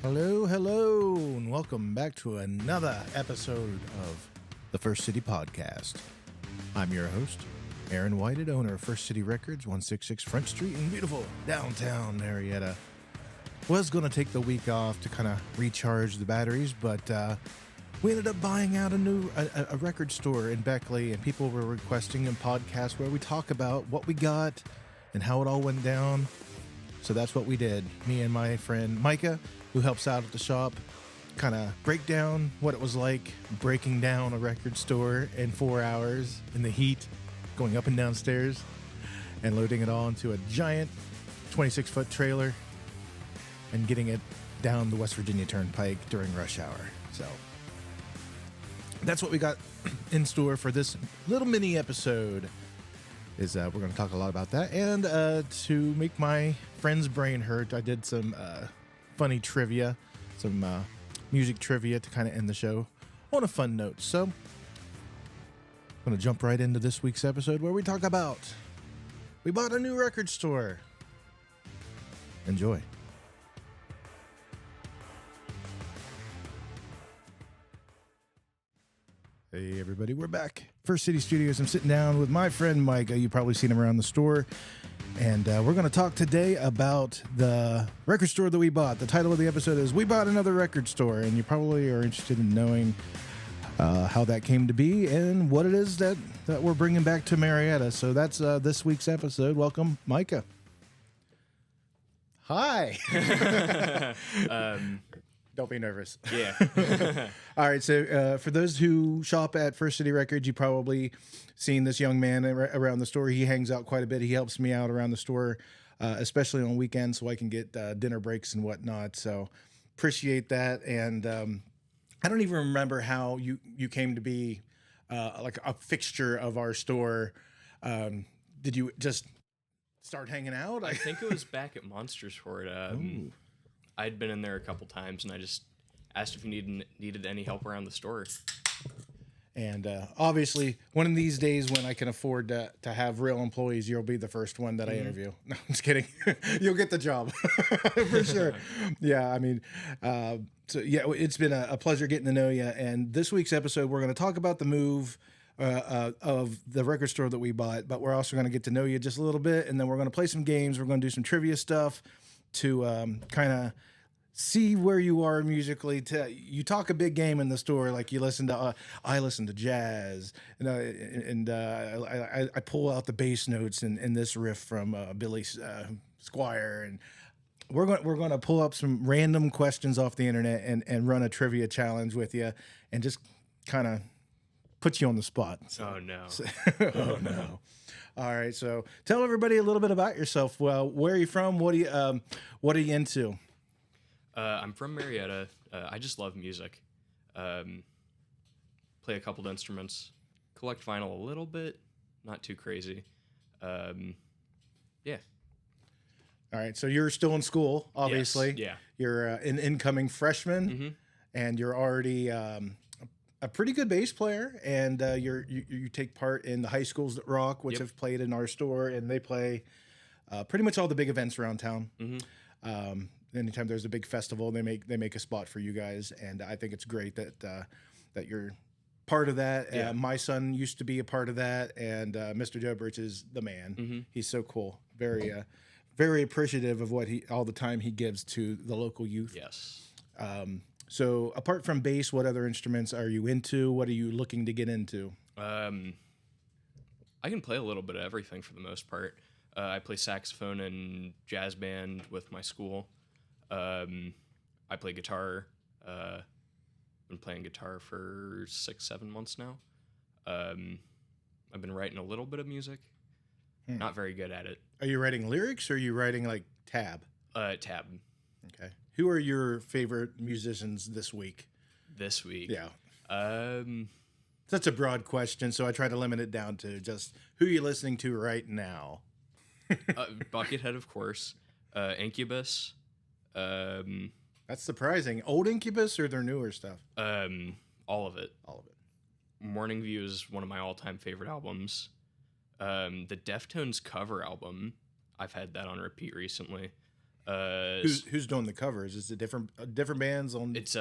Hello, hello, and welcome back to another episode of the First City Podcast. I'm your host, Aaron Whited, owner of First City Records, 166 Front Street in beautiful downtown Marietta. Was going to take the week off to kind of recharge the batteries, but we ended up buying out a record store in Beckley, and people were requesting a podcast where we talk about what we got and how it all went down. So that's what we did. Me and my friend Micah, who helps out at the shop, kind of break down what it was like breaking down a record store in 4 hours in the heat, going up and down stairs, and loading it all into a giant 26-foot trailer and getting it down the West Virginia Turnpike during rush hour. So that's what we got in store for this little mini episode. We're going to talk a lot about that. And to make my friend's brain hurt, I did some funny trivia, some music trivia to kind of end the show on a fun note. So I'm going to jump right into this week's episode where we talk about we bought a new record store. Enjoy. Hey everybody, we're back. First City Studios. I'm sitting down with my friend Micah. You've probably seen him around the store. And we're going to talk today about the record store that we bought. The title of the episode is We Bought Another Record Store. And you probably are interested in knowing how that came to be and what it is that we're bringing back to Marietta. So that's this week's episode. Welcome, Micah. Hi. Don't be nervous. Yeah. All right. So for those who shop at First City Records, you probably seen this young man around the store. He hangs out quite a bit. He helps me out around the store, especially on weekends, so I can get dinner breaks and whatnot. So appreciate that. And I don't even remember how you came to be like a fixture of our store. Did you just start hanging out? I think it was back at Monsters for it. I'd been in there a couple times, and I just asked if you needed any help around the store. And obviously, one of these days when I can afford to have real employees, you'll be the first one that I interview. No, I'm just kidding. You'll get the job for sure. Yeah, I mean, it's been a pleasure getting to know you. And this week's episode, we're going to talk about the move of the record store that we bought, but we're also going to get to know you just a little bit, and then we're going to play some games. We're going to do some trivia stuff to kind of see where you are musically. You talk a big game in the store, like you listen to. I listen to jazz, and I pull out the bass notes in this riff from Billy Squire, and we're going to pull up some random questions off the internet and run a trivia challenge with you, and just kind of put you on the spot. Oh no! Oh no! All right, so tell everybody a little bit about yourself. Well, where are you from? What are you into? I'm from Marietta. I just love music. Play a couple of instruments. Collect vinyl a little bit. Not too crazy. Yeah. All right, so you're still in school, obviously. Yes, yeah. You're an incoming freshman, and you're already a pretty good bass player, and you take part in the High Schools That Rock, which have played in our store, and they play pretty much all the big events around town. Anytime there's a big festival, they make a spot for you guys, and I think it's great that you're part of that. Yeah. My son used to be a part of that, and Mr. Dobrich is the man. He's so cool, very appreciative of all the time he gives to the local youth. Yes. So apart from bass, what other instruments are you into? What are you looking to get into? I can play a little bit of everything for the most part. I play saxophone in jazz band with my school. I play guitar. Been playing guitar for 6-7 months now. I've been writing a little bit of music. Not very good at it. Are you writing lyrics or are you writing like tab? Tab. Okay. Who are your favorite musicians this week? This week? Yeah. That's a broad question, so I try to limit it down to just who you're listening to right now. Buckethead, of course. Incubus. That's surprising. Old Incubus or their newer stuff? All of it. All of it. Morning View is one of my all-time favorite albums. The Deftones cover album, I've had that on repeat recently. Who's doing the covers? Is it different bands on? It's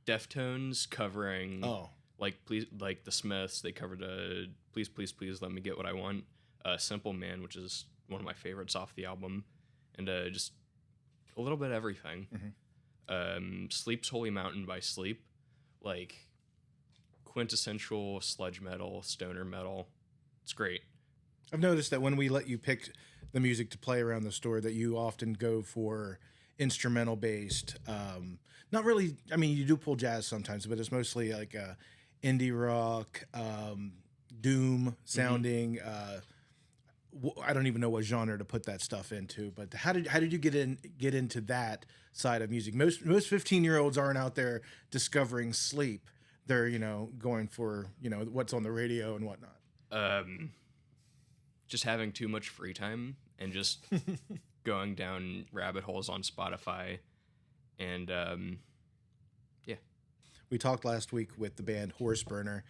Deftones covering. Oh, like the Smiths. They covered Please Please Please Let Me Get What I Want. Simple Man, which is one of my favorites off the album, and just a little bit of everything. Sleep's Holy Mountain by Sleep, like quintessential sludge metal, stoner metal. It's great. I've noticed that when we let you pick the music to play around the store, that you often go for instrumental based. Not really. I mean, you do pull jazz sometimes, but it's mostly like indie rock, doom sounding. I don't even know what genre to put that stuff into. But how did you get into that side of music? Most 15-year-olds aren't out there discovering sleep. They're going for what's on the radio and whatnot. Just having too much free time and just going down rabbit holes on Spotify. And yeah. We talked last week with the band Horse Burner.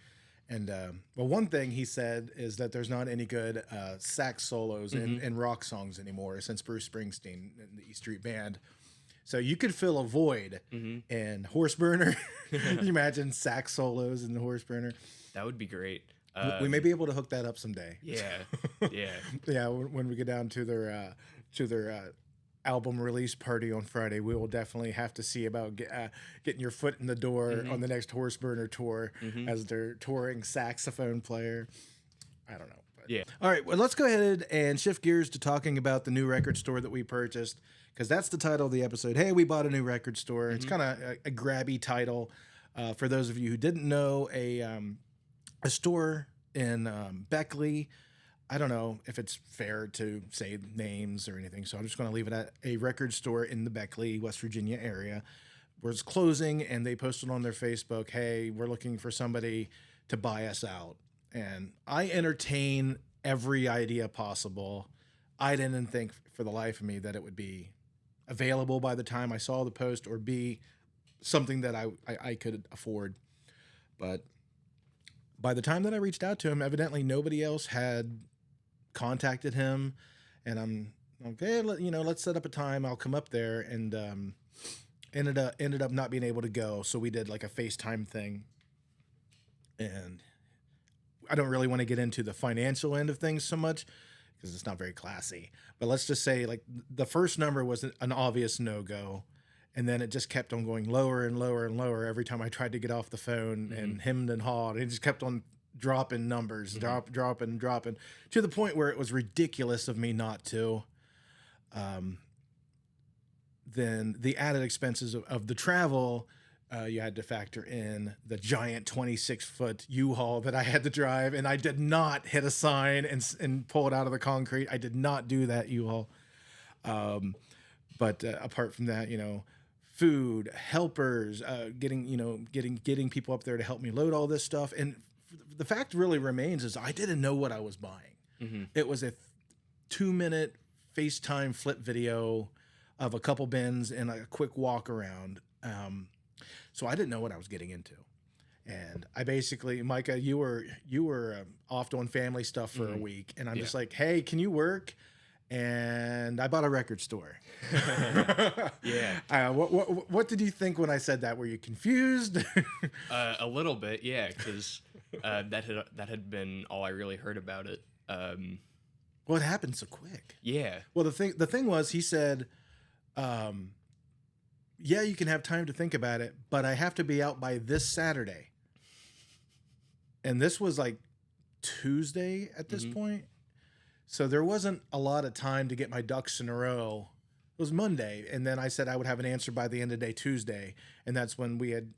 And well, one thing he said is that there's not any good sax solos in rock songs anymore since Bruce Springsteen and the E Street Band. So you could fill a void in Horse Burner. Can you imagine sax solos in the Horse Burner? That would be great. We may be able to hook that up someday. Yeah. Yeah. When we get down to their album release party on Friday, we will definitely have to see about getting your foot in the door on the next Horse Burner tour as their touring saxophone player. I don't know. But. Yeah. All right. Well, let's go ahead and shift gears to talking about the new record store that we purchased, because that's the title of the episode. Hey, we bought a new record store. It's kind of a grabby title. For those of you who didn't know, a store in Beckley. I don't know if it's fair to say names or anything, so I'm just going to leave it at a record store in the Beckley, West Virginia area, where it's closing, and they posted on their Facebook, hey, we're looking for somebody to buy us out. And I entertain every idea possible. I didn't think for the life of me that it would be available by the time I saw the post, or be something that I could afford. But by the time that I reached out to him, evidently nobody else had contacted him, and I'm okay. Let's set up a time. I'll come up there, and ended up not being able to go. So we did like a FaceTime thing, and I don't really want to get into the financial end of things so much because it's not very classy. But let's just say like the first number was an obvious no-go, and then it just kept on going lower and lower and lower every time I tried to get off the phone, and hemmed and hawed. It just kept on dropping numbers, dropping, to the point where it was ridiculous of me not to. Then the added expenses of the travel, you had to factor in the giant 26-foot U-Haul that I had to drive, and I did not hit a sign and pull it out of the concrete. I did not do that U-Haul. But apart from that, food, helpers, getting people up there to help me load all this stuff. And the fact really remains is I didn't know what I was buying. It was a 2-minute FaceTime flip video of a couple bins and a quick walk around. So I didn't know what I was getting into. And I basically, Micah, you were off doing family stuff for a week, and I'm just like, hey, can you work? And I bought a record store. Yeah. What did you think when I said that? Were you confused? A little bit, yeah, because that had been all I really heard about it. Well, it happened so quick. Yeah. Well, the thing was, he said, yeah, you can have time to think about it, but I have to be out by this Saturday. And this was like Tuesday at this point. So there wasn't a lot of time to get my ducks in a row. It was Monday. And then I said I would have an answer by the end of the day, Tuesday. And that's when we had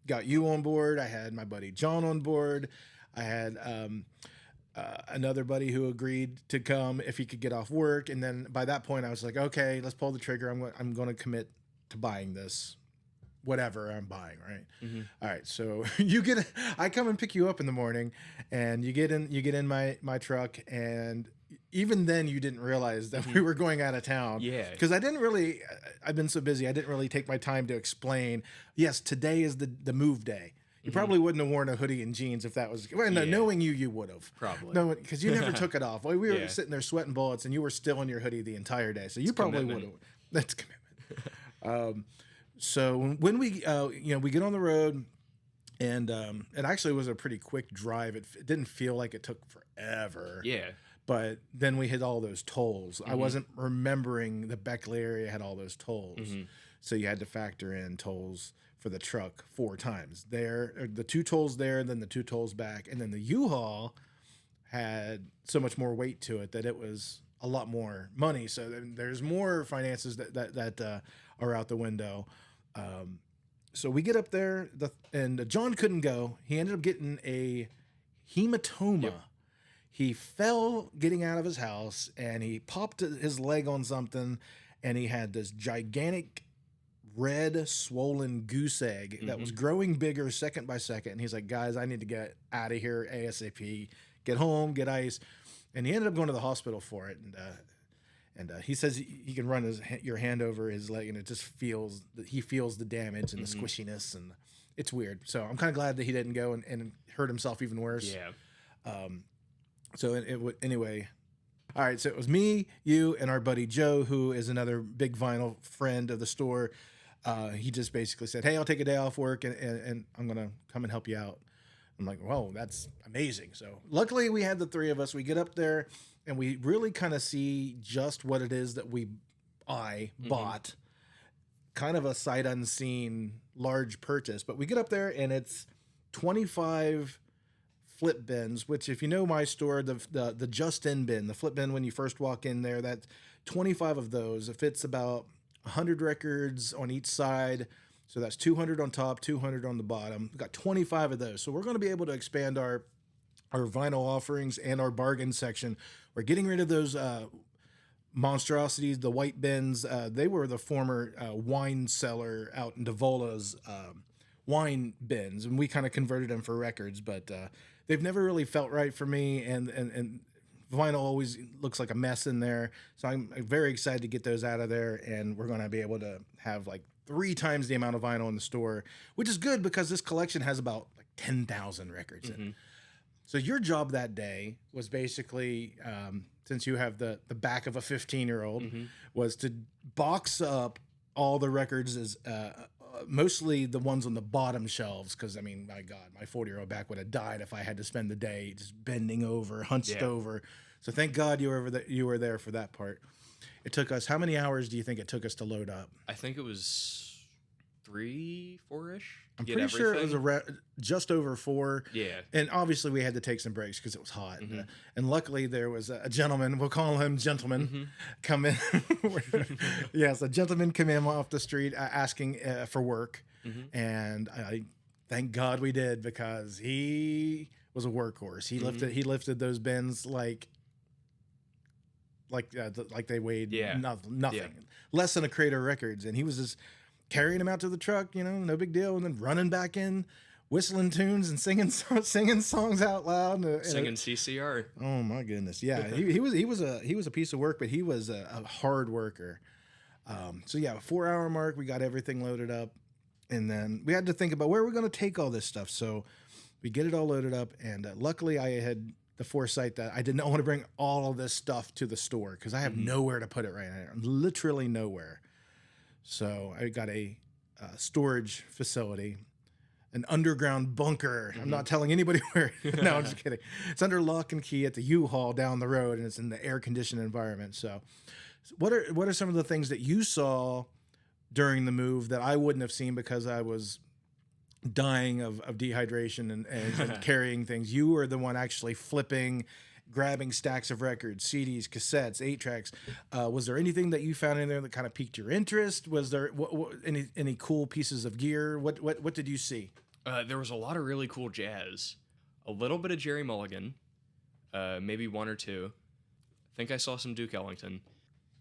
got you on board. I had my buddy John on board. I had another buddy who agreed to come if he could get off work. And then by that point, I was like, okay, let's pull the trigger. I'm going to commit to buying this, whatever I'm buying, right? All right, so I come and pick you up in the morning, and you get in my truck, and even then you didn't realize that we were going out of town. Yeah, because I've been so busy, I didn't really take my time to explain. Yes, today is the move day. You probably wouldn't have worn a hoodie and jeans if that was. Well, no, knowing you would have. Probably. No, because you never took it off. Well, we were sitting there sweating bullets, and you were still in your hoodie the entire day. So you probably would have. That's commitment. So when we, we get on the road, and it actually was a pretty quick drive. It didn't feel like it took forever. Yeah. But then we hit all those tolls. I wasn't remembering the Beckley area had all those tolls. So you had to factor in tolls for the truck 4 times. There, the 2 tolls there, and then the 2 tolls back. And then the U-Haul had so much more weight to it that it was a lot more money. So there's more finances that are out the window. So we get up there, and John couldn't go. He ended up getting a hematoma. Yep. He fell getting out of his house, and he popped his leg on something, and he had this gigantic red swollen goose egg that was growing bigger second by second. And he's like, guys, I need to get out of here ASAP, get home, get ice. And he ended up going to the hospital for it. And he says he can run your hand over his leg, and it just feels the damage and the squishiness, and it's weird. So I'm kind of glad that he didn't go and hurt himself even worse. Yeah. So anyway, all right. So it was me, you, and our buddy Joe, who is another big vinyl friend of the store. He just basically said, "Hey, I'll take a day off work, and I'm gonna come and help you out." I'm like, "Whoa, that's amazing!" So luckily, we had the 3 of us. We get up there, and we really kind of see just what it is that I bought. Kind of a sight unseen large purchase, but we get up there, and it's 25 flip bins, which if you know my store, the just in bin, the flip bin when you first walk in there, that's 25 of those. It fits about 100 records on each side. So that's 200 on top, 200 on the bottom. We've got 25 of those. So we're going to be able to expand our vinyl offerings and our bargain section. We're getting rid of those monstrosities, the white bins. They were the former wine cellar out in Davola's wine bins, and we kind of converted them for records, but they've never really felt right for me, and vinyl always looks like a mess in there. So I'm very excited to get those out of there, and we're going to be able to have like 3 times the amount of vinyl in the store, which is good because this collection has about like 10,000 records in it. So your job that day was basically, since you have the back of a 15-year-old, was to box up all the records as mostly the ones on the bottom shelves, because I mean, my God, my 40-year-old back would have died if I had to spend the day just bending over, hunched over. So thank God you were there for that part. It took us, how many hours do you think it took us to load up? I think it was 3, 4-ish. I'm pretty sure it was just over 4. Yeah. And obviously we had to take some breaks because it was hot. And luckily there was a gentleman, we'll call him gentleman, come in. Yes, a gentleman come in off the street asking for work. And I thank God we did, because he was a workhorse. He lifted those bins like they weighed nothing. Less than a crate of records. And he was just carrying them out to the truck, no big deal, and then running back in, whistling tunes and singing songs out loud, singing CCR. Oh my goodness, yeah, he was a piece of work, but he was a hard worker. So yeah, 4-hour mark, we got everything loaded up, and then we had to think about where we're going to take all this stuff. So we get it all loaded up, and luckily I had the foresight that I did not want to bring all of this stuff to the store, because I have nowhere to put it right now, literally nowhere. So I got a storage facility, an underground bunker. I'm not telling anybody where. No, I'm just kidding. It's under lock and key at the U-Haul down the road, and it's in the air-conditioned environment. So what are some of the things that you saw during the move that I wouldn't have seen because I was dying of dehydration and carrying things? You were the one actually flipping, grabbing stacks of records, CDs, cassettes, 8-tracks. Was there anything that you found in there that kind of piqued your interest? Was there any cool pieces of gear? What did you see? There was a lot of really cool jazz. A little bit of Jerry Mulligan, maybe 1 or 2. I think I saw some Duke Ellington,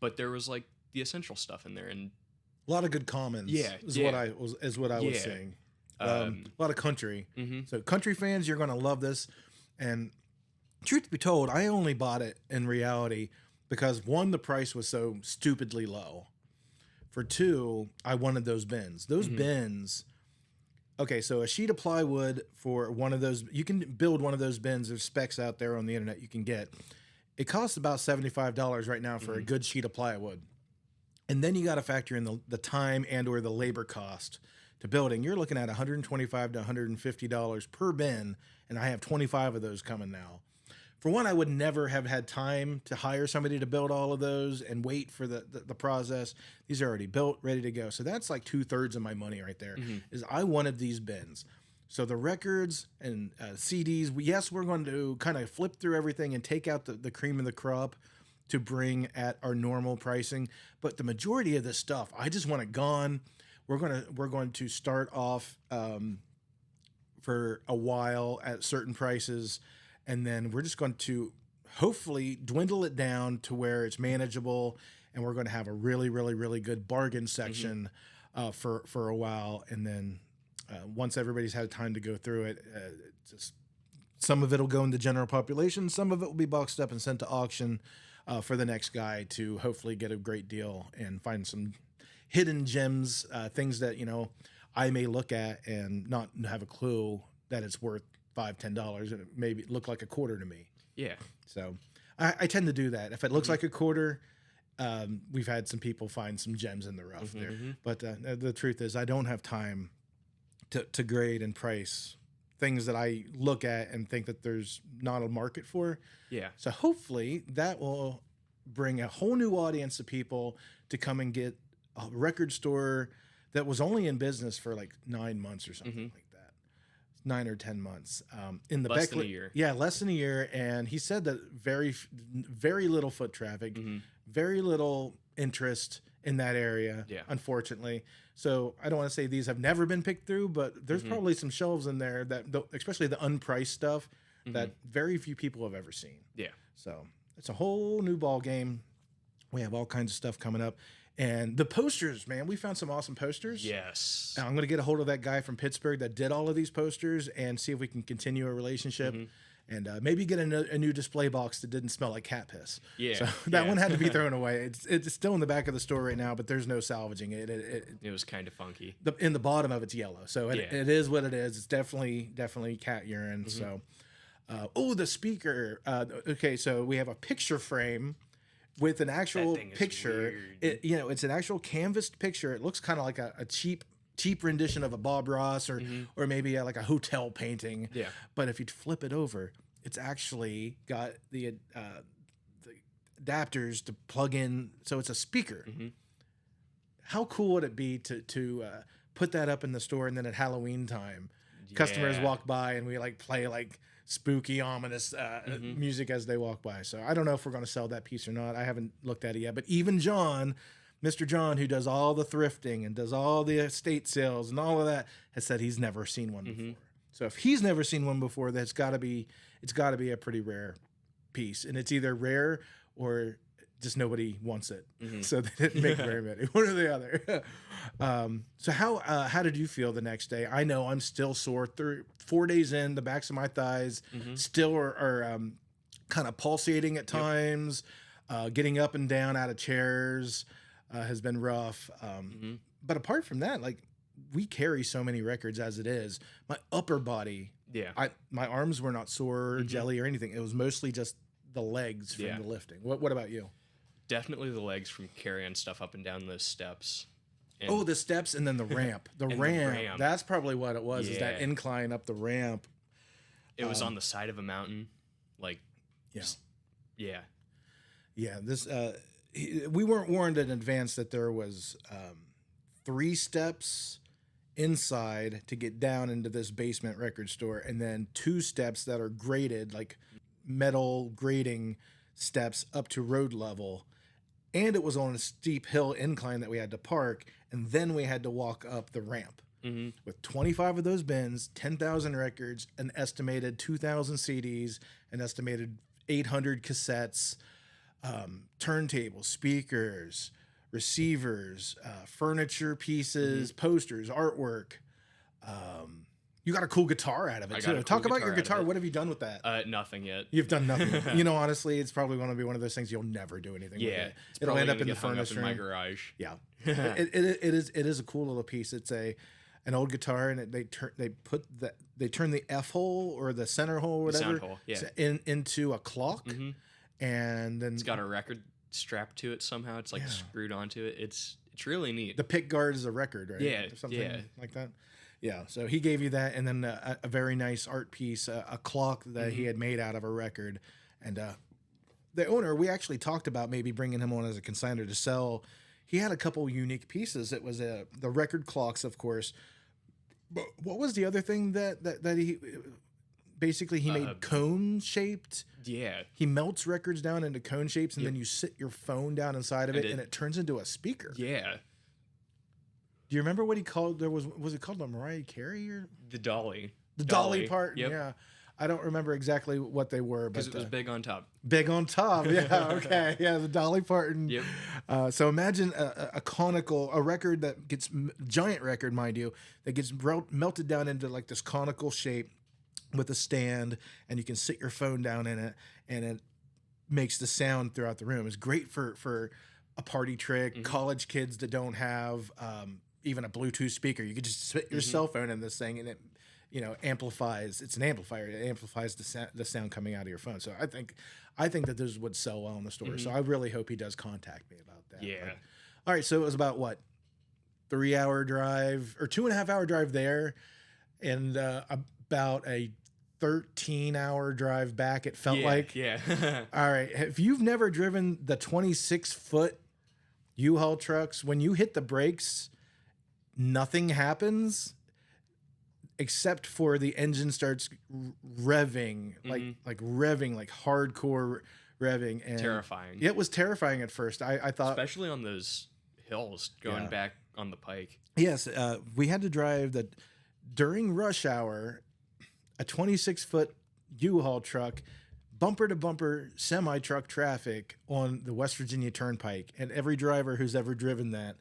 but there was like the essential stuff in there, and a lot of good commons. Is what I was saying. A lot of country. So country fans, you're going to love this. And truth be told, I only bought it in reality because 1, the price was so stupidly low. For 2, I wanted those bins. Those bins Okay, so a sheet of plywood for one of those, you can build one of those bins. There's specs out there on the internet you can get. It costs about $75 right now for a good sheet of plywood. And then you got to factor in the time and or the labor cost to building. You're looking at $125 to $150 per bin, and I have 25 of those coming now. For one, I would never have had time to hire somebody to build all of those and wait for the process. These are already built, ready to go. So that's like 2/3 of my money right there. Is I wanted these bins. So the records and CDs, yes, we're going to kind of flip through everything and take out the cream of the crop to bring at our normal pricing. But the majority of this stuff, I just want it gone. We're going to start off for a while at certain prices. And then we're just going to hopefully dwindle it down to where it's manageable, and we're going to have a really, really, really good bargain section for a while. And then once everybody's had time to go through it, just some of it will go in the general population, some of it will be boxed up and sent to auction for the next guy to hopefully get a great deal and find some hidden gems, things that I may look at and not have a clue that it's worth $5-10, and it maybe look like a quarter to me. Yeah. So I tend to do that. If it looks like a quarter, we've had some people find some gems in the rough there. But the truth is, I don't have time to grade and price things that I look at and think that there's not a market for. Yeah. So hopefully that will bring a whole new audience of people to come and get a record store that was only in business for like 9 months or something like that. 9 or 10 months. In the less than a year. Yeah, less than a year. And he said that very little foot traffic, very little interest in that area, unfortunately. So I don't want to say these have never been picked through, but there's probably some shelves in there that, especially the unpriced stuff, that very few people have ever seen. Yeah. So it's a whole new ball game. We have all kinds of stuff coming up. And the posters, man, we found some awesome posters. Yes. I'm going to get a hold of that guy from Pittsburgh that did all of these posters and see if we can continue a relationship and maybe get a new display box that didn't smell like cat piss. Yeah. So that one had to be thrown away. It's still in the back of the store right now, but there's no salvaging it. It was kind of funky. In the bottom of it's yellow. So it is what it is. It's definitely cat urine. So, the speaker. Okay, so we have a picture frame with an actual picture. It's an actual canvassed picture. It looks kind of like a cheap rendition of a Bob Ross or maybe like a hotel painting. Yeah. But if you flip it over, it's actually got the adapters to plug in, so it's a speaker. How cool would it be to put that up in the store, and then at Halloween time, customers walk by and we play spooky, ominous music as they walk by. So I don't know if we're going to sell that piece or not. I haven't looked at it yet. But even John, Mr. John, who does all the thrifting and does all the estate sales and all of that, has said he's never seen one before. So if he's never seen one before, it's got to be a pretty rare piece. And it's either rare or just nobody wants it. So they didn't make very many. One or the other. So how did you feel the next day? I know I'm still sore. 4 days in, the backs of my thighs still are kind of pulsating at times. Getting up and down out of chairs has been rough. But apart from that, we carry so many records as it is. My upper body, my arms were not sore or jelly or anything. It was mostly just the legs from the lifting. What about you? Definitely the legs from carrying stuff up and down those steps. And the steps and then the ramp. The ramp. That's probably what it was, is that incline up the ramp. It was on the side of a mountain. Yeah, this we weren't warned in advance that there was 3 steps inside to get down into this basement record store, and then 2 steps that are graded, like metal grading steps up to road level. And it was on a steep hill incline that we had to park, and then we had to walk up the ramp. With 25 of those bins, 10,000 records, an estimated 2,000 CDs, an estimated 800 cassettes, turntables, speakers, receivers, furniture pieces, posters, artwork. You got a cool guitar out of it, too. Talk about your guitar. What have you done with that? Nothing yet. You've done nothing. Honestly, it's probably going to be one of those things you'll never do anything with it. It'll end up in the furnace room. In my garage. Yeah. It is a cool little piece. It's an old guitar, and they turn the F hole or the center hole or whatever sound hole, yeah. into a clock, and then it's got a record strapped to it somehow. It's like screwed onto it. It's really neat. The pick guard is a record, right? Yeah, or something like that. Yeah, so he gave you that, and then a very nice art piece, a clock that he had made out of a record. And the owner, we actually talked about maybe bringing him on as a consignor to sell. He had a couple unique pieces. It was the record clocks, of course. But what was the other thing that he basically he made cone shaped? Yeah, he melts records down into cone shapes, and then you sit your phone down inside of it, and it turns into a speaker. Yeah. Do you remember what he called? Was it called the Mariah Carey or the Dolly? The Dolly part. Yep. Yeah, I don't remember exactly what they were, because it was big on top. Big on top. Yeah. Okay. Yeah, the Dolly Parton. Yep. So imagine a conical, a record that gets giant record, mind you, that gets melted down into like this conical shape with a stand, and you can sit your phone down in it, and it makes the sound throughout the room. It's great for a party trick. College kids that don't have even a Bluetooth speaker, you could just sit your cell phone in this thing, and it, amplifies. It's an amplifier. It amplifies the sound coming out of your phone. So I think that this would sell well in the store. So I really hope he does contact me about that. Yeah. But, all right. So it was about what, 3-hour drive or 2.5-hour drive there, and about a 13-hour drive back. It felt like. Yeah. All right. If you've never driven the 26-foot U-Haul trucks, when you hit the brakes, nothing happens except for the engine starts revving, like revving, like hardcore revving. And terrifying. It was terrifying at first. I thought, especially on those hills going back on the pike. Yes, we had to drive that during rush hour, a 26-foot U-Haul truck, bumper to bumper semi-truck traffic on the West Virginia Turnpike, and every driver who's ever driven that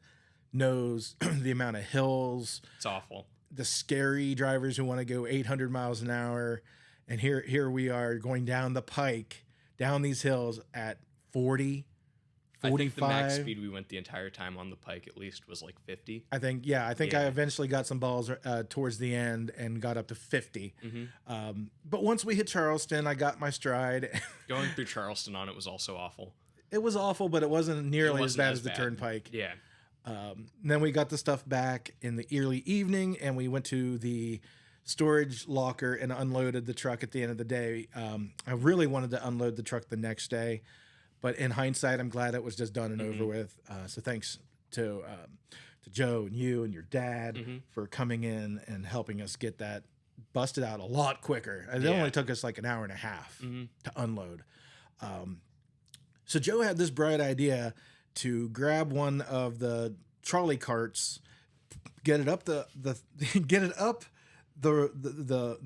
knows the amount of hills. It's awful. The scary drivers who want to go 800 miles an hour, and here we are going down the pike, down these hills at 40, 45. I think the max speed we went the entire time on the pike at least was like 50. I think I eventually got some balls towards the end and got up to 50. But once we hit Charleston, I got my stride. Going through Charleston on it was also awful. It was awful, but it wasn't nearly as bad as the Turnpike. Yeah. Then we got the stuff back in the early evening, and we went to the storage locker and unloaded the truck at the end of the day. I really wanted to unload the truck the next day, but in hindsight, I'm glad it was just done and over with. So thanks to Joe and you and your dad for coming in and helping us get that busted out a lot quicker. It only took us like an hour and a half to unload. So Joe had this bright idea to grab one of the trolley carts, get it up the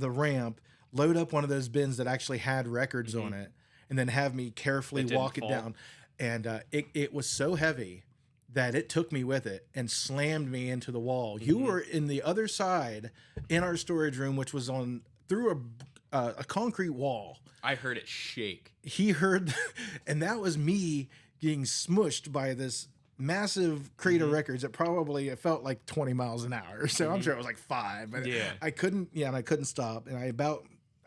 ramp, load up one of those bins that actually had records on it, and then have me carefully walk it down. And it was so heavy that it took me with it and slammed me into the wall. You were in the other side in our storage room, which was through a concrete wall. I heard it shake. He heard, and that was me getting smushed by this massive crate of records. It felt like 20 miles an hour. So I'm sure it was like 5. But I couldn't stop. And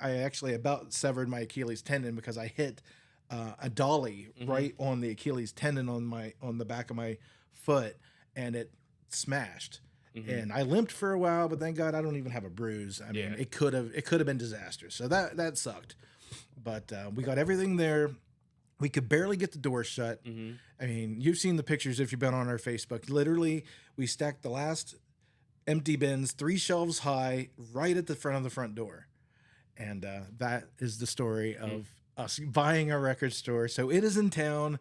I actually about severed my Achilles tendon because I hit a dolly right on the Achilles tendon on the back of my foot, and it smashed. And I limped for a while, but thank God I don't even have a bruise. I mean, it could have been disastrous. So that sucked. But we got everything there. We could barely get the door shut. I mean, you've seen the pictures if you've been on our Facebook. Literally, we stacked the last empty bins 3 shelves high right at the front of the front door. And that is the story of us buying a record store. So it is in town.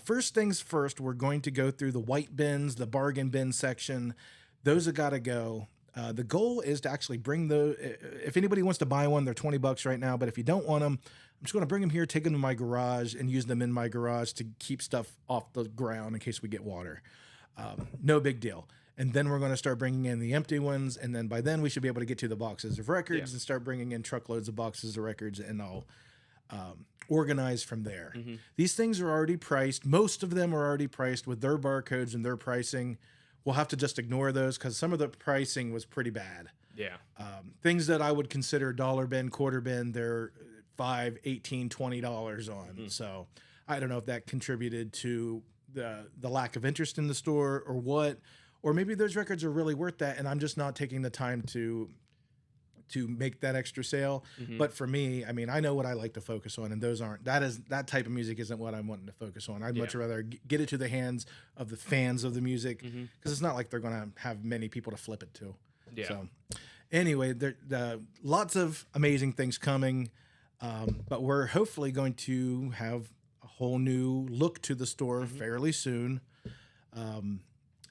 First things first, we're going to go through the white bins, the bargain bin section. Those have got to go. The goal is to actually bring if anybody wants to buy one, they're $20 right now. But if you don't want them, I'm just going to bring them here, take them to my garage, and use them in my garage to keep stuff off the ground in case we get water. No big deal. And then we're going to start bringing in the empty ones. And then by then we should be able to get to the boxes of records and start bringing in truckloads of boxes of records, and I'll organize from there. These things are already priced. Most of them are already priced with their barcodes and their pricing. we'll have to just ignore those because some of the pricing was pretty bad. Yeah. Things that I would consider dollar bin, quarter bin, they're $5, $18, $20 on. So I don't know if that contributed to the lack of interest in the store or what, or maybe those records are really worth that, and I'm just not taking the time to make that extra sale. But for me, I mean, I know what I like to focus on, and that type of music isn't what I'm wanting to focus on. I'd much rather get it to the hands of the fans of the music, because it's not like they're going to have many people to flip it to. Yeah. So anyway, there lots of amazing things coming, but we're hopefully going to have a whole new look to the store fairly soon.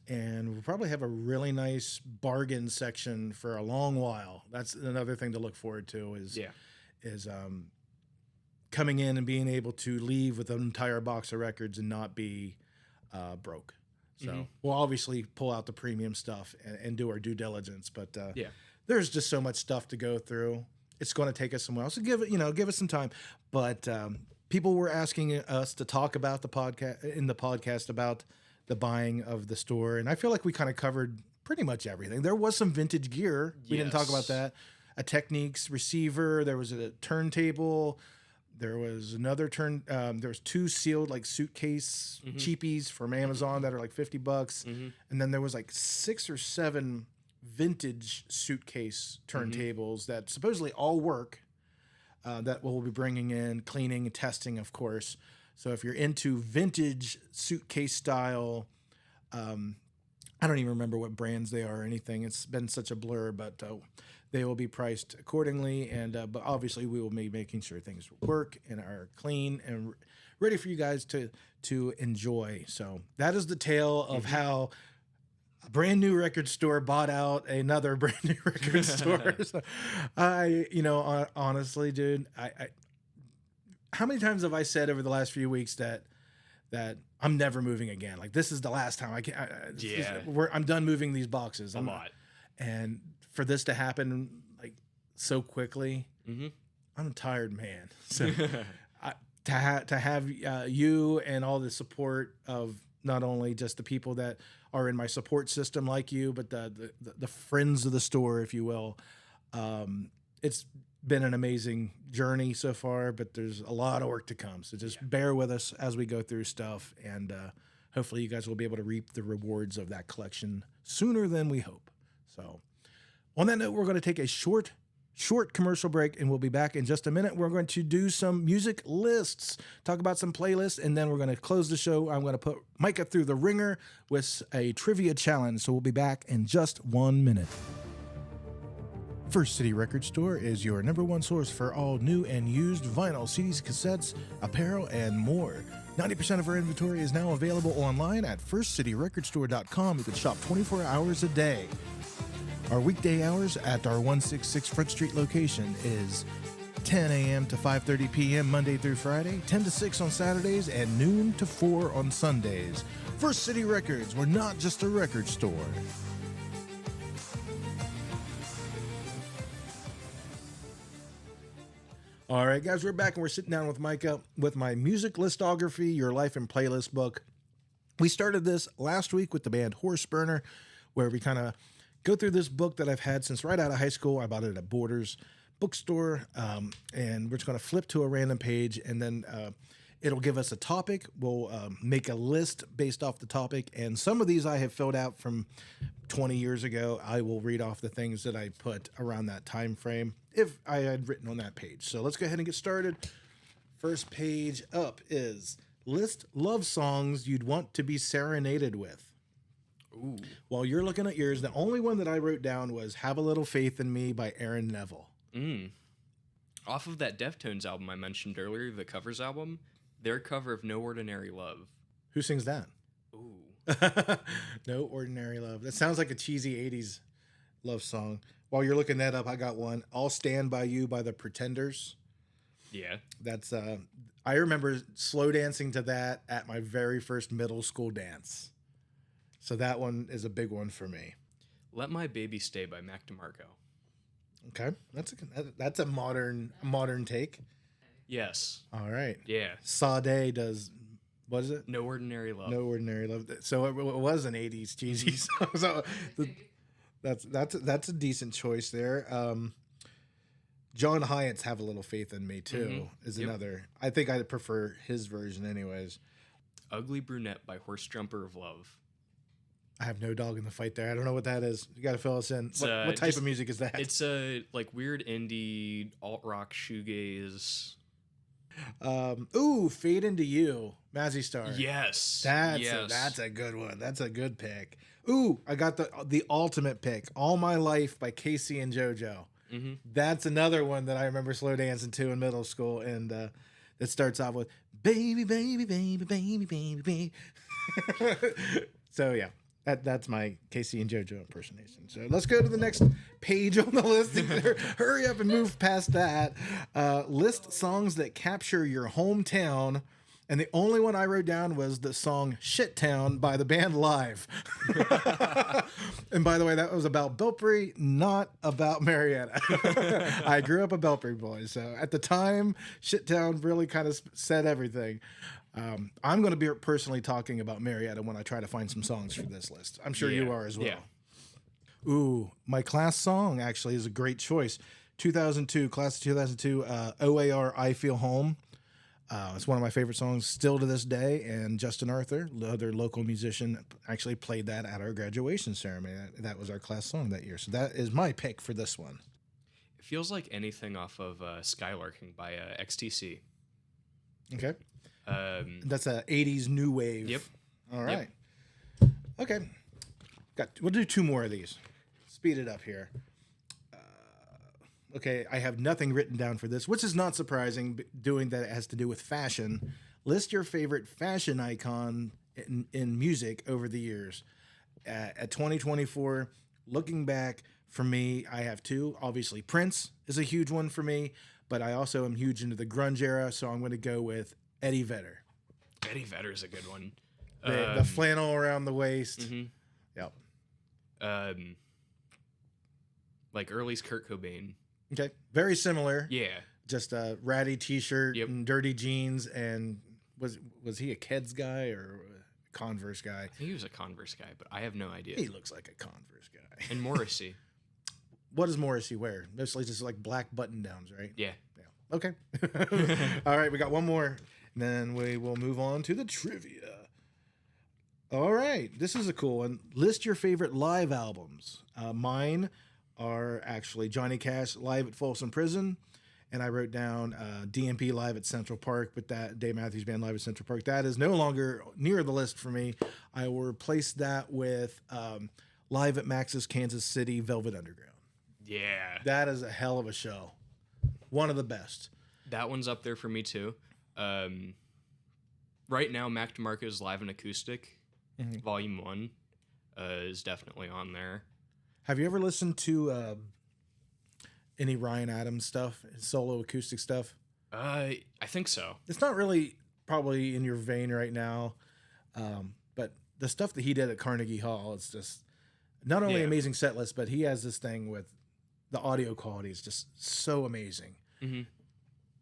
And we'll probably have a really nice bargain section for a long while. That's another thing to look forward to is coming in and being able to leave with an entire box of records and not be broke. So we'll obviously pull out the premium stuff and do our due diligence, but there's just so much stuff to go through. It's going to take us somewhere else. So give us some time. But people were asking us to talk about the podcast about the buying of the store, and I feel like we kind of covered pretty much everything. There was some vintage gear. We didn't talk about that. A Technics receiver. There was a turntable. There was another there was 2 sealed like suitcase cheapies from Amazon that are like $50, and then there was like 6 or 7 vintage suitcase turntables that supposedly all work. That we'll be bringing in, cleaning and testing, of course. So if you're into vintage suitcase style, I don't even remember what brands they are or anything. It's been such a blur, but they will be priced accordingly. And but obviously we will be making sure things work and are clean and ready for you guys to enjoy. So that is the tale of how a brand new record store bought out another brand new record store. So honestly, dude, I how many times have I said over the last few weeks that I'm never moving again? Like, this is the last time I'm done moving these boxes. A lot. And for this to happen like so quickly, I'm a tired man. So to have you and all the support of not only just the people that are in my support system like you, but the friends of the store, if you will, it's been an amazing journey so far, but there's a lot of work to come. So just bear with us as we go through stuff, and hopefully you guys will be able to reap the rewards of that collection sooner than we hope. So on that note, we're going to take a short commercial break, and we'll be back in just a minute. We're going to do some music lists, talk about some playlists, and then we're going to close the show. I'm going to put Micah through the ringer with a trivia challenge. So we'll be back in just 1 minute. First City Record Store is your #1 source for all new and used vinyl, CDs, cassettes, apparel, and more. 90% of our inventory is now available online at firstcityrecordstore.com. You can shop 24 hours a day. Our weekday hours at our 166 Front Street location is 10 a.m. to 5:30 p.m. Monday through Friday, 10 to 6 on Saturdays, and noon to 4 on Sundays. First City Records, we're not just a record store. All right, guys, we're back, and we're sitting down with Micah with my music listography, your life and playlist book. We started this last week with the band Horse Burner, where we kind of go through this book that I've had since right out of high school. I bought it at Borders bookstore, and we're just going to flip to a random page, and then it'll give us a topic. We'll make a list based off the topic, and some of these I have filled out from 20 years ago. I will read off the things that I put around that time frame if I had written on that page. So let's go ahead and get started. First page up is list love songs you'd want to be serenaded with. Ooh. While you're looking at yours, the only one that I wrote down was Have a Little Faith in Me by Aaron Neville. Off of that Deftones album I mentioned earlier, the covers album, their cover of No Ordinary Love. Who sings that? Ooh. No Ordinary Love. That sounds like a cheesy 80s love song. While you're looking that up, I got one. I'll Stand By You by the Pretenders. Yeah. That's I remember slow dancing to that at my very first middle school dance. So that one is a big one for me. Let My Baby Stay by Mac DeMarco. Okay. That's a modern take. Yes. All right. Yeah. Sade does What is it? No Ordinary Love. No Ordinary Love. So it was an 80s cheesy song. So that's a decent choice there. John Hyatt's Have a Little Faith in Me too is another. I think I'd prefer his version anyways. Ugly Brunette by Horse Jumper of Love. I have no dog in the fight there. I don't know what that is. You got to fill us in. What type of music is that? It's a like weird indie alt rock shoegaze. Fade Into You, Mazzy Star. Yes. That's a good one. That's a good pick. Ooh, I got the ultimate pick. All My Life by Casey and JoJo. Mm-hmm. That's another one that I remember slow dancing to in middle school, and it starts off with "Baby, baby, baby, baby, baby, baby." So yeah, that's my Casey and JoJo impersonation. So let's go to the next page on the list. Hurry up and move past that. List songs that capture your hometown. And the only one I wrote down was the song Shit Town by the band Live. And by the way, that was about Belpre, not about Marietta. I grew up a Belpre boy. So at the time, Shit Town really kind of said everything. I'm going to be personally talking about Marietta when I try to find some songs for this list. I'm sure you are as well. Yeah. Ooh, my class song actually is a great choice. 2002, class of 2002, OAR, I Feel Home. It's one of my favorite songs still to this day, and Justin Arthur, the other local musician, actually played that at our graduation ceremony. That was our class song that year. So that is my pick for this one. It feels like anything off of Skylarking by XTC. Okay. That's a 80s new wave. Yep. All right. Yep. Okay. We'll do two more of these. Speed it up here. Okay, I have nothing written down for this, which is not surprising, doing that it has to do with fashion. List your favorite fashion icon in music over the years. At 2024, looking back, for me, I have two. Obviously, Prince is a huge one for me, but I also am huge into the grunge era, so I'm going to go with Eddie Vedder. Eddie Vedder is a good one. The flannel around the waist. Mm-hmm. Yep. Like early's Kurt Cobain. Okay, very similar. Yeah, just a ratty T-shirt and dirty jeans. And was he a Keds guy or a Converse guy? I think he was a Converse guy, but I have no idea. He looks like a Converse guy. And Morrissey. What does Morrissey wear? Mostly just like black button downs, right? Yeah. Okay. All right, we got one more, and then we will move on to the trivia. All right, this is a cool one. List your favorite live albums. Mine are actually Johnny Cash live at Folsom Prison, and I wrote down DMP live at Central Park, but that Dave Matthews Band live at Central Park, that is no longer near the list for me. I will replace that with live at Max's Kansas City Velvet Underground. Yeah. That is a hell of a show. One of the best. That one's up there for me too. Right now, Mac DeMarco's Live and Acoustic, Volume 1, is definitely on there. Have you ever listened to any Ryan Adams stuff, his solo acoustic stuff? I think so. It's not really probably in your vein right now, but the stuff that he did at Carnegie Hall, it's just not only amazing set list, but he has this thing with the audio quality is just so amazing. Mm-hmm.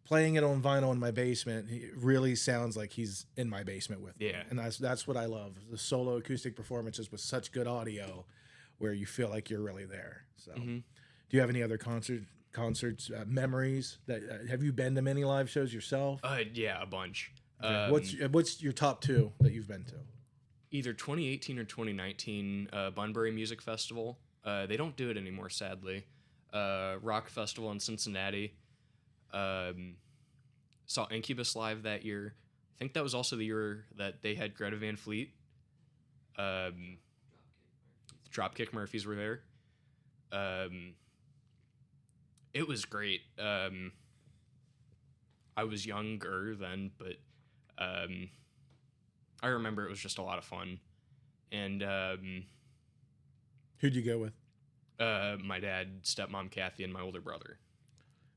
Playing it on vinyl in my basement, it really sounds like he's in my basement with me. And that's what I love. The solo acoustic performances with such good audio where you feel like you're really there. So do you have any other concerts memories that have you been to many live shows yourself? Yeah, a bunch. Okay. What's your top two that you've been to? Either 2018 or 2019 Bunbury Music Festival. They don't do it anymore, sadly. Rock Festival in Cincinnati. Saw Incubus live that year. I think that was also the year that they had Greta Van Fleet. Dropkick Murphys were there. It was great. I was younger then, but I remember it was just a lot of fun. And who'd you go with? My dad, stepmom Kathy, and my older brother.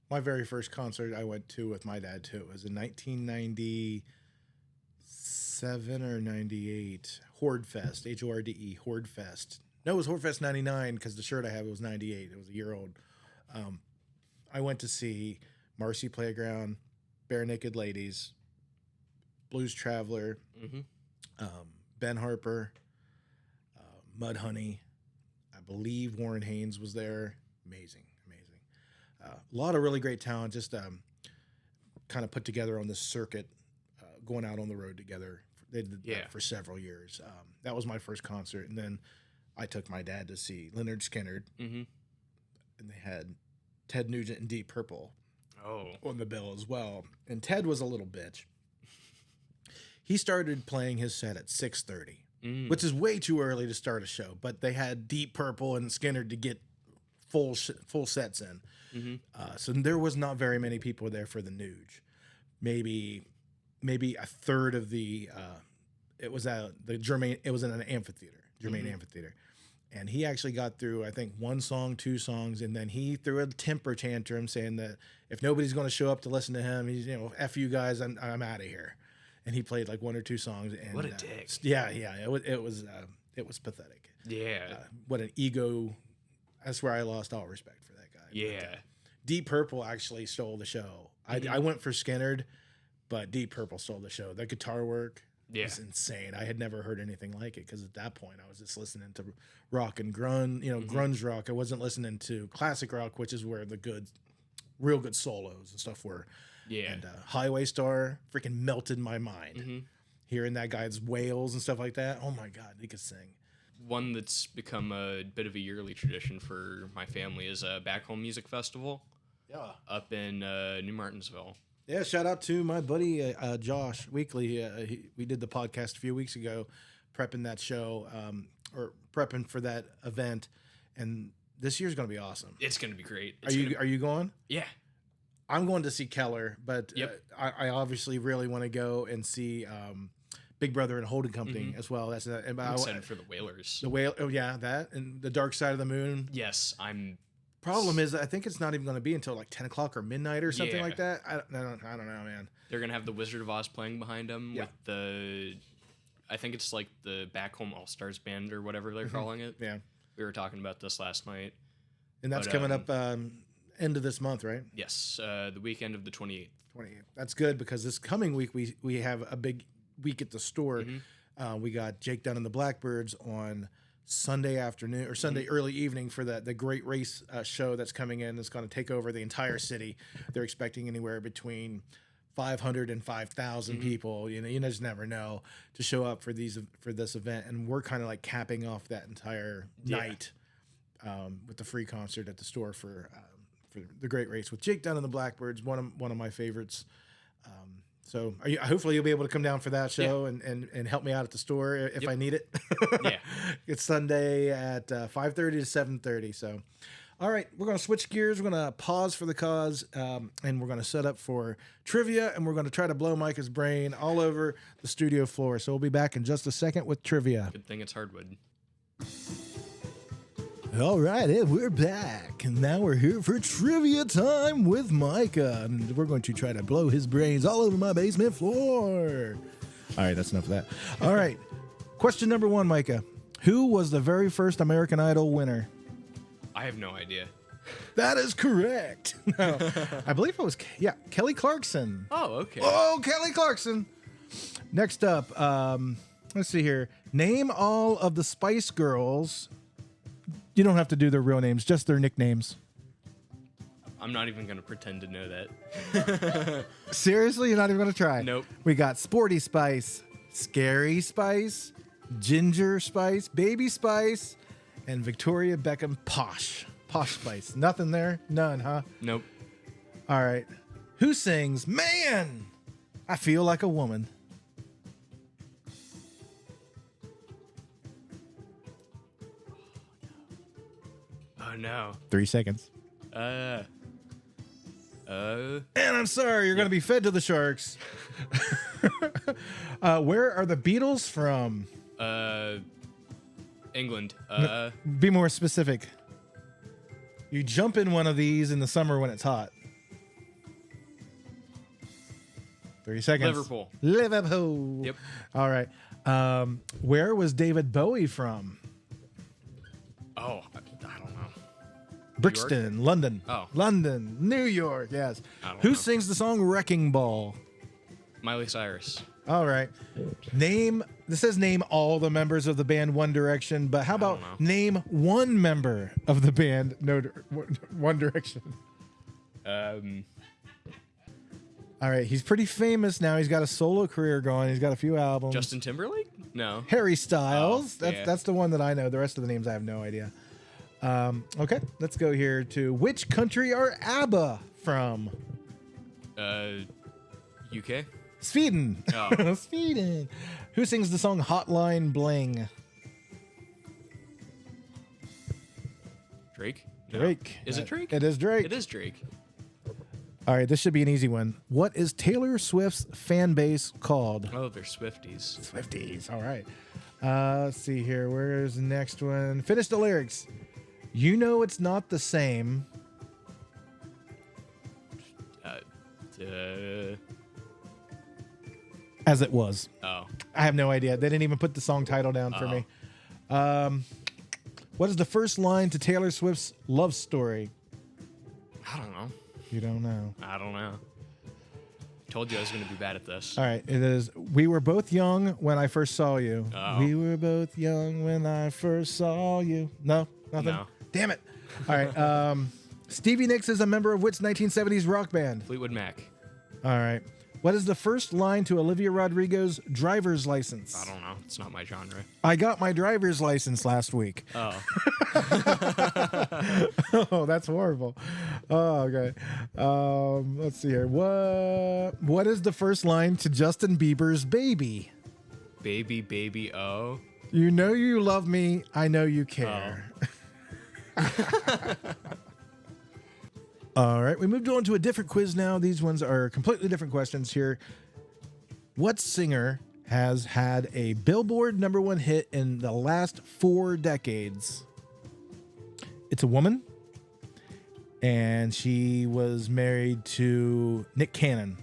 My very first concert I went to with my dad too. It was in 1997 or 98. Horde Fest, HORDE, Horde Fest. No, it was Horde Fest 99 because the shirt I have was 98. It was a year old. I went to see Marcy Playground, Bare Naked Ladies, Blues Traveler, Ben Harper, Mudhoney. I believe Warren Haynes was there. Amazing. A lot of really great talent, just kind of put together on this circuit, going out on the road together. They did that for several years. That was my first concert. And then I took my dad to see Leonard Skinner. Mm-hmm. And they had Ted Nugent and Deep Purple on the bill as well. And Ted was a little bitch. He started playing his set at 6:30, which is way too early to start a show. But they had Deep Purple and Skinner to get full sets in. Mm-hmm. So there was not very many people there for the Nuge. Maybe a third of the it was at the Germain. It was in an amphitheater, Amphitheater, and he actually got through I think one song, two songs, and then he threw a temper tantrum saying that if nobody's going to show up to listen to him, he's F you guys, I'm out of here. And he played like one or two songs. And what a dick! Yeah, it was pathetic. Yeah, what an ego. That's where I lost all respect for that guy. Yeah. But, Deep Purple actually stole the show. I went for Skinnerd, but Deep Purple stole the show. The guitar work was insane. I had never heard anything like it because at that point I was just listening to rock and grunge, grunge rock. I wasn't listening to classic rock, which is where the real good solos and stuff were. Yeah. And Highway Star freaking melted my mind. Hearing that guy's wails and stuff like that. Oh my God, he could sing. One that's become a bit of a yearly tradition for my family is a Back Home Music Festival. Yeah. Up in New Martinsville. Yeah, shout out to my buddy Josh Weekly. We did the podcast a few weeks ago, prepping that show, or prepping for that event, and this year's going to be awesome. It's going to be great. Are you going? Yeah. I'm going to see Keller, but I obviously really want to go and see Big Brother and Holding Company as well. That's I'm excited for the Wailers. That and the Dark Side of the Moon. Yes, Problem is, I think it's not even going to be until like 10 o'clock or midnight or something like that. I don't know, man. They're going to have the Wizard of Oz playing behind them with I think it's like the Back Home All-Stars Band or whatever they're calling it. Yeah. We were talking about this last night. And that's coming up end of this month, right? Yes, the weekend of the 28th. That's good because this coming week we have a big week at the store. We got Jake Dunn and the Blackbirds on Sunday afternoon or Sunday early evening for the Great Race show that's coming in. It's going to take over the entire city. They're expecting anywhere between 500 and 5,000 people. You just never know to show up for this event, and we're kind of like capping off that entire night with the free concert at the store for the Great Race with Jake Dunn and the Blackbirds. One of my favorites. So hopefully you'll be able to come down for that show and help me out at the store if I need it. Yeah. It's Sunday at 5:30 to 7:30. So, all right, we're going to switch gears. We're going to pause for the cause, and we're going to set up for trivia, and we're going to try to blow Micah's brain all over the studio floor. So we'll be back in just a second with trivia. Good thing it's hardwood. All right, and we're back. And now we're here for trivia time with Micah. And we're going to try to blow his brains all over my basement floor. All right, that's enough of that. All right, question number 1, Micah. Who was the very first American Idol winner? I have no idea. That is correct. No, I believe it was, Kelly Clarkson. Oh, okay. Oh, Kelly Clarkson. Next up, let's see here. Name all of the Spice Girls. You don't have to do their real names, just their nicknames. I'm not even going to pretend to know that. Seriously? You're not even going to try? Nope. We got Sporty Spice, Scary Spice, Ginger Spice, Baby Spice, and Victoria Beckham Posh. Posh Spice. Nothing there? None, huh? Nope. All right. Who sings, Man, I Feel Like a Woman? Oh, no. 3 seconds. And I'm sorry, you're going to be fed to the sharks. Where are the Beatles from? England. Be more specific. You jump in one of these in the summer when it's hot. 30 seconds. Liverpool. Yep. All right. Where was David Bowie from? Oh, I don't know. Brixton, London. Oh. London, New York, yes. I don't Who know. sings the song Wrecking Ball? Miley Cyrus. All right. This says name all the members of the band One Direction, but how about name one member of the band One Direction? All right. He's pretty famous now. He's got a solo career going. He's got a few albums. Justin Timberlake? No. Harry Styles. Oh, That's the one that I know. The rest of the names I have no idea. Okay. Let's go here to which country are ABBA from? UK? Sweden. Oh. Sweden. Who sings the song Hotline Bling? Drake? No. Drake. Is it Drake? It is Drake. It is Drake. All right, this should be an easy one. What is Taylor Swift's fan base called? Oh, they're Swifties. Swifties. All right. Let's see here. Where's the next one? Finish the lyrics. You know it's not the same. As it was. Oh. I have no idea. They didn't even put the song title down for me. What is the first line to Taylor Swift's Love Story? I don't know. You don't know. I don't know. Told you I was going to be bad at this. All right. It is, we were both young when I first saw you. Oh. We were both young when I first saw you. No? Nothing? No. Damn it. All right. Stevie Nicks is a member of which 1970s rock band? Fleetwood Mac. All right. What is the first line to Olivia Rodrigo's driver's license? I don't know. It's not my genre. I got my driver's license last week. Oh. Oh, that's horrible. Oh, okay. Let's see here. What is the first line to Justin Bieber's Baby? Baby, baby, oh. You know you love me. I know you care. All right, we moved on to a different quiz now. These ones are completely different questions here. What singer has had a Billboard #1 hit in the last 4 decades? It's a woman, and she was married to Nick Cannon.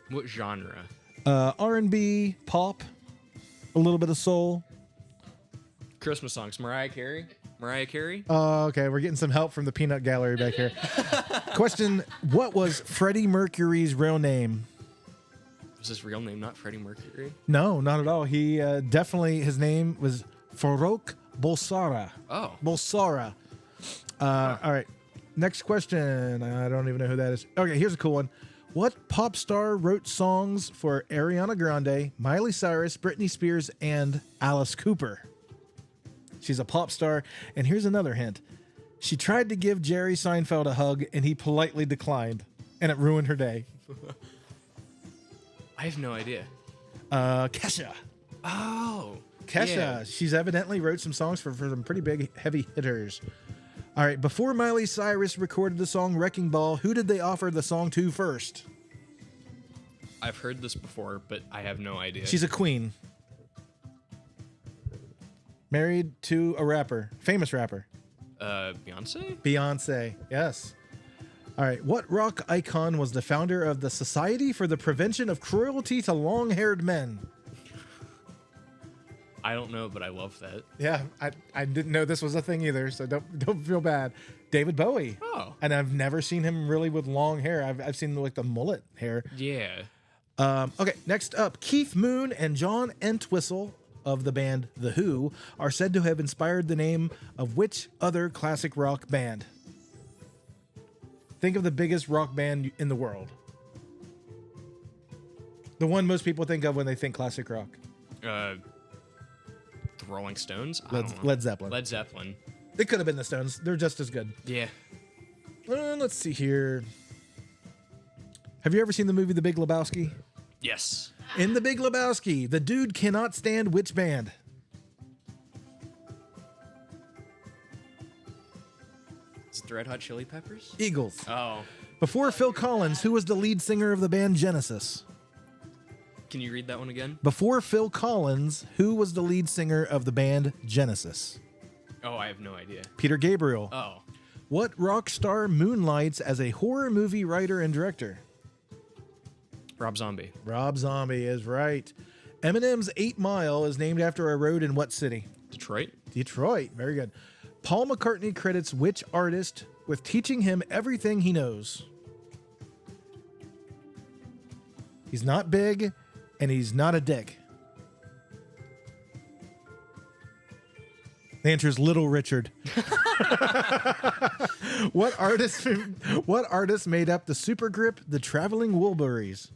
What genre? R&B, pop, a little bit of soul. Christmas songs. Mariah Carey? Mariah Carey? Okay, we're getting some help from the peanut gallery back here. Question, what was Freddie Mercury's real name? Was his real name not Freddie Mercury? No, not at all. He definitely, his name was Farrokh Bulsara. Oh. Bulsara. All right, next question. I don't even know who that is. Okay, here's a cool one. What pop star wrote songs for Ariana Grande, Miley Cyrus, Britney Spears, and Alice Cooper? She's a pop star. And here's another hint. She tried to give Jerry Seinfeld a hug, and he politely declined, and it ruined her day. I have no idea. Kesha. Oh. Kesha. Yeah. She's evidently wrote some songs for some pretty big, heavy hitters. All right. Before Miley Cyrus recorded the song Wrecking Ball, who did they offer the song to first? I've heard this before, but I have no idea. She's a queen. Married to a rapper, famous rapper. Beyonce? Beyonce, yes. All right, what rock icon was the founder of the Society for the Prevention of Cruelty to Long-Haired Men? I don't know, but I love that. Yeah, I didn't know this was a thing either, so don't feel bad. David Bowie. Oh. And I've never seen him really with long hair. I've seen like the mullet hair. Yeah. Okay, next up, Keith Moon and John Entwistle of the band The Who are said to have inspired the name of which other classic rock band? Think of the biggest rock band in the world. The one most people think of when they think classic rock. The Rolling Stones? I don't know. Led Zeppelin. Led Zeppelin. They could have been the Stones. They're just as good. Yeah. Let's see here. Have you ever seen the movie The Big Lebowski? Yes. In The Big Lebowski, the dude cannot stand which band? Is it the Red Hot Chili Peppers? Eagles. Oh. Before Phil Collins, who was the lead singer of the band Genesis? Can you read that one again? Before Phil Collins, who was the lead singer of the band Genesis? Oh, I have no idea. Peter Gabriel. Oh. What rock star moonlights as a horror movie writer and director? Rob Zombie. Rob Zombie is right. Eminem's 8 Mile is named after a road in what city? Detroit. Detroit. Very good. Paul McCartney credits which artist with teaching him everything he knows? He's not big, and he's not a dick. The answer is Little Richard. What artist made up the supergroup The Traveling Wilburys?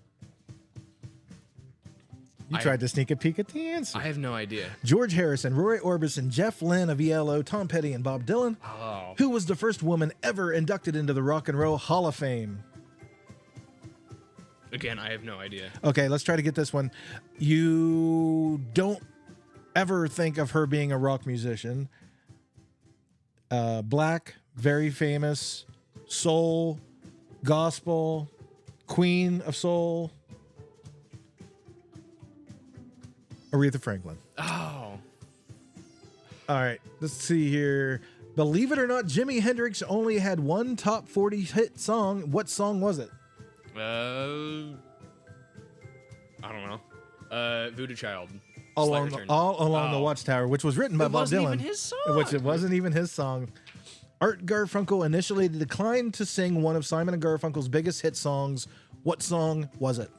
You tried to sneak a peek at the answer. I have no idea. George Harrison, Roy Orbison, Jeff Lynne of ELO, Tom Petty, and Bob Dylan. Oh. Who was the first woman ever inducted into the Rock and Roll Hall of Fame? Again, I have no idea. Okay, let's try to get this one. You don't ever think of her being a rock musician. Black, very famous, soul, gospel, queen of soul. Aretha Franklin. Oh. All right, let's see here. Believe it or not, Jimi Hendrix only had one top 40 hit song. What song was it? I don't know. Voodoo Child. All Slight Along, Return. All Along the Watchtower, which was written by Bob Dylan. It wasn't even his song. Which it wasn't even his song. Art Garfunkel initially declined to sing one of Simon and Garfunkel's biggest hit songs. What song was it?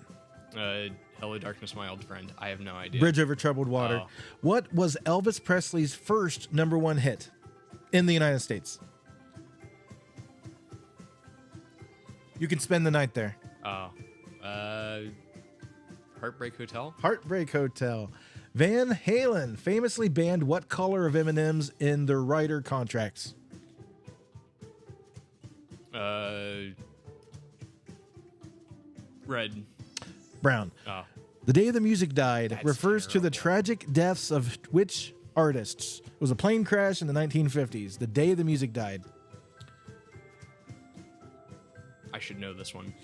Hello Darkness, My Old Friend. I have no idea. Bridge Over Troubled Water. Oh. What was Elvis Presley's first #1 hit in the United States? You can spend the night there. Oh. Heartbreak Hotel? Heartbreak Hotel. Van Halen famously banned what color of M&Ms in their writer contracts? Red. Brown. Oh. The Day the Music Died That's refers to the terrible. tragic deaths of which artists? It was a plane crash in the 1950s. The Day the Music Died. I should know this one.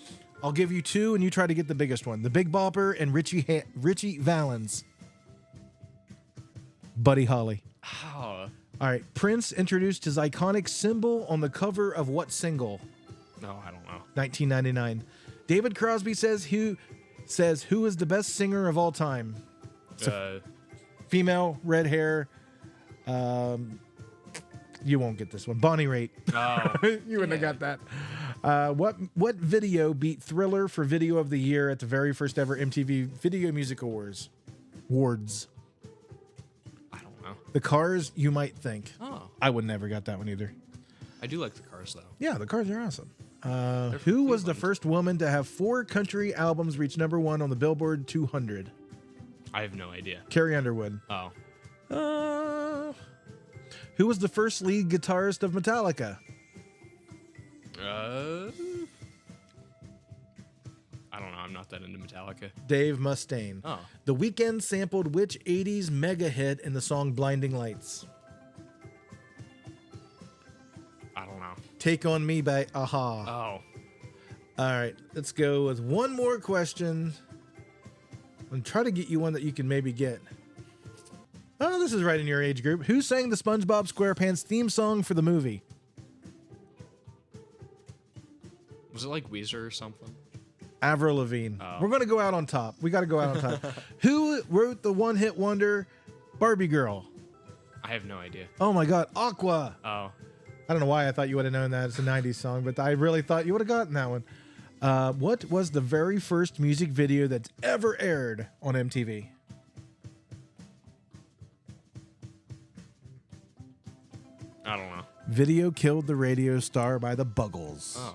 I'll give you two, and you try to get the biggest one. The Big Bopper and Richie Valens. Buddy Holly. Oh. All right. Prince introduced his iconic symbol on the cover of what single? No, I don't know. 1999. David Crosby says who is the best singer of all time? Female, red hair. You won't get this one. Bonnie Raitt. Oh. You wouldn't have got that. What video beat Thriller for Video of the Year at the very first ever MTV Video Music Awards? I don't know. The Cars, You Might Think. Oh. I would never got that one either. I do like the Cars, though. Yeah, the Cars are awesome. from Who was the Cleveland. first woman to have 4 country albums reach #1 on the Billboard 200? I have no idea. Carrie Underwood. Oh. Who was the first lead guitarist of Metallica? I don't know. I'm not that into Metallica. Dave Mustaine. Oh. The Weeknd sampled which 80s mega hit in the song Blinding Lights? I don't know. Take on Me by Aha. Oh. All right, let's go with one more question. And try to get you one that you can maybe get. Oh, this is right in your age group. Who sang the SpongeBob SquarePants theme song for the movie? Was it like Weezer or something? Avril Lavigne. Oh. We're going to go out on top. We got to go out on top. Who wrote the one-hit wonder Barbie Girl? I have no idea. Oh my God, Aqua. Oh. I don't know why I thought you would have known that. It's a 90s song, but I really thought you would have gotten that one. What was the very first music video that's ever aired on MTV? I don't know. Video Killed the Radio Star by the Buggles. Oh.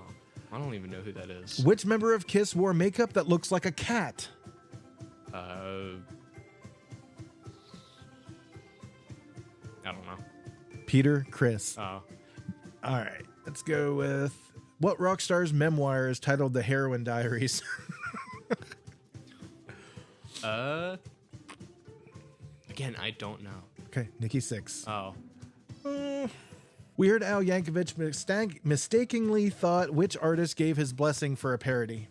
I don't even know who that is. Which member of Kiss wore makeup that looks like a cat? I don't know. Peter Criss. Oh. All right, let's go with what rock star's memoir is titled The Heroin Diaries? Again, I don't know. Okay, Nikki Sixx. Oh. Weird Al Yankovic mistakenly thought which artist gave his blessing for a parody?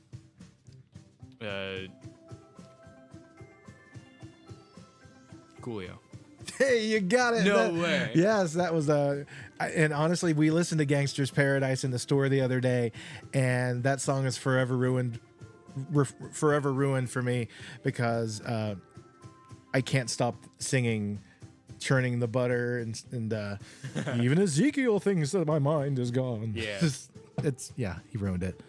Coolio. Hey, you got it. No way. Yes, that was and honestly, we listened to Gangster's Paradise in the store the other day, and that song is forever ruined for me because I can't stop singing churning the butter and even Ezekiel thinks that my mind is gone. Yeah. He ruined it.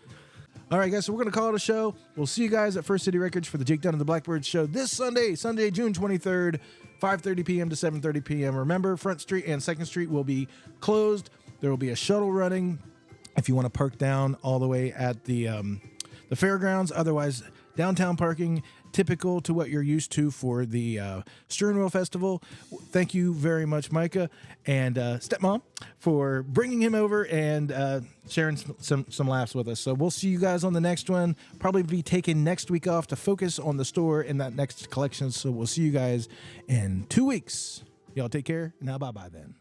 All right, guys, so we're going to call it a show. We'll see you guys at First City Records for the Jake Dunn and the Blackbirds show this Sunday, June 23rd, 5:30 p.m. to 7:30 p.m. Remember, Front Street and 2nd Street will be closed. There will be a shuttle running if you want to park down all the way at the fairgrounds. Otherwise, downtown parking, typical to what you're used to for the Steering Wheel Festival. Thank you very much, Micah and Stepmom, for bringing him over and sharing some laughs with us. So we'll see you guys on the next one. Probably be taking next week off to focus on the store in that next collection. So we'll see you guys in 2 weeks. Y'all take care. Now, bye-bye then.